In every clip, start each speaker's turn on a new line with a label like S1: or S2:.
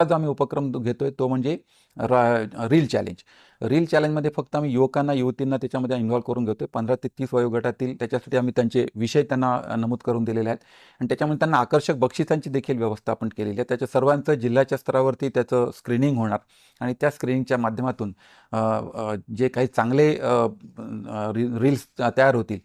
S1: जो आम्ही उपक्रम घेतोय तो म्हणजे रील चॅलेंज. रील चॅलेंजमध्ये फक्त आम्ही युवकांना युवतींना त्याच्यामध्ये इन्व्हॉल्व करून घेतोय. 15 ते 30 वयोगटातील त्याच्यासाठी आम्ही त्यांचे विषय त्यांना नमूद करून दिलेले आहेत आणि त्याच्यामध्ये त्यांना आकर्षक बक्षिसांची देखील व्यवस्था आपण केलेली आहे. त्याच्या सर्वांचं जिल्ह्याच्या स्तरावरती त्याचं स्क्रीनिंग होणार आणि त्या स्क्रीनिंगच्या माध्यमातून जे काही चांगले रील्स तयार होतील.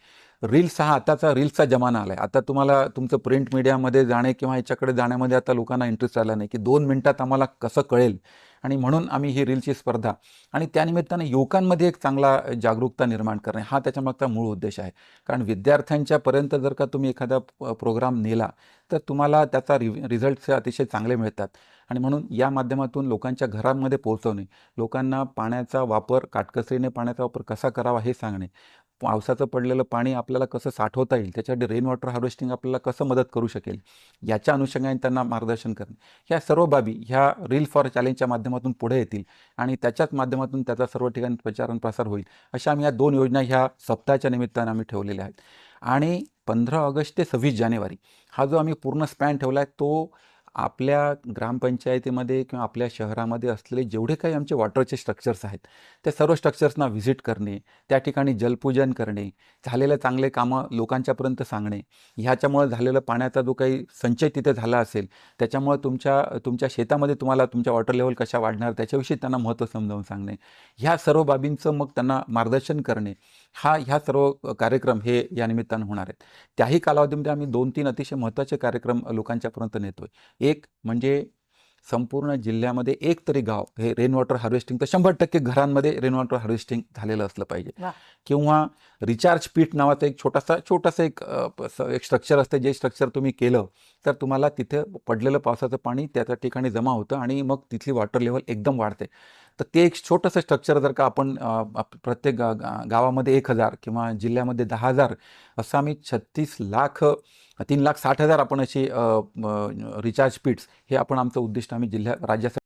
S1: रील्स हा आताचा रील्सचा जमाना आला आहे. आता तुम्हाला तुमचं प्रिंट मीडियामध्ये जाणे किंवा याच्याकडे जाण्यामध्ये आता लोकांना इंटरेस्ट आला नाही की 2 मिनिटात आम्हाला कसं कळेल आणि म्हणून आम्ही ही रीलची स्पर्धा आणि त्यानिमित्ताने युवकांमध्ये एक चांगला जागरूकता निर्माण करणे हा त्याच्यामागचा मूळ उद्देश आहे. कारण विद्यार्थ्यांच्यापर्यंत जर का तुम्ही एखादा प्रोग्राम नेला तर तुम्हाला त्याचा रिझल्ट्स अतिशय चांगले मिळतात आणि म्हणून या माध्यमातून लोकांच्या घरांमध्ये पोहोचवणे, लोकांना पाण्याचा वापर काटकसरीने पाण्याचा वापर कसा करावा हे सांगणे, पावसाचं पडलेलं पाणी आपल्याला कसं साठवता येईल, त्याच्यासाठी रेन वॉटर हार्वेस्टिंग आपल्याला कसं मदत करू शकेल, याच्या अनुषंगाने त्यांना मार्गदर्शन करणे, ह्या सर्व बाबी ह्या रील फॉर चॅलेंजच्या माध्यमातून पुढे येतील आणि त्याच्याच माध्यमातून त्याचा सर्व ठिकाणी प्रचार आणि प्रसार होईल. अशा आम्ही या 2 योजना ह्या सप्ताहाच्या निमित्तानं आम्ही ठेवलेल्या आहेत. आणि 15 ऑगस्ट ते 26 जानेवारी हा जो आम्ही पूर्ण स्पॅन ठेवला आहे तो आपल्या ग्रामपंचायतीमध्ये किंवा आपल्या शहरामध्ये असलेले जेवढे काही आमचे वॉटरचे स्ट्रक्चर्स आहेत त्या सर्व स्ट्रक्चर्सना व्हिजिट करणे, त्या ठिकाणी जलपूजन करणे, झालेले चांगले कामं लोकांच्यापर्यंत सांगणे, ह्याच्यामुळे झालेलं पाण्याचा जो काही संचय तिथे झाला असेल त्याच्यामुळे तुमच्या शेतामध्ये तुम्हाला तुमच्या वॉटर लेवल कशा वाढणार त्याच्याविषयी त्यांना महत्त्व समजावून सांगणे, ह्या सर्व बाबींचं मग त्यांना मार्गदर्शन करणे, ह्या सर्व कार्यक्रम हे या निमित्तानं होणार आहेत. त्याही कालावधीमध्ये आम्ही 2-3 अतिशय महत्त्वाचे कार्यक्रम लोकांच्यापर्यंत नेतोय. एक म्हणजे संपूर्ण जिल्ह्यामध्ये एक तरी गाव हे रेन वॉटर हार्वेस्टिंग तर 100% घरांमध्ये रेन वॉटर हार्वेस्टिंग झालेलं असलं पाहिजे. किंवा रिचार्ज पीट नावाचं एक छोटंसं एक स्ट्रक्चर असतं, जे स्ट्रक्चर तुम्ही केलं तर तुम्हाला तिथे पडलेलं पावसाचं पाणी त्या ठिकाणी जमा होतं आणि मग तिथली वॉटर लेवल एकदम वाढते. तर ते एक छोटंसं स्ट्रक्चर जर का आपण प्रत्येक गावामध्ये 1000 किंवा जिल्ह्यामध्ये 10,000 असं आम्ही 36 लाख 3,60,000 आपण अशी रिचार्ज पीट्स हे आपण आमचं उद्दिष्ट आम्ही राज्यासाठी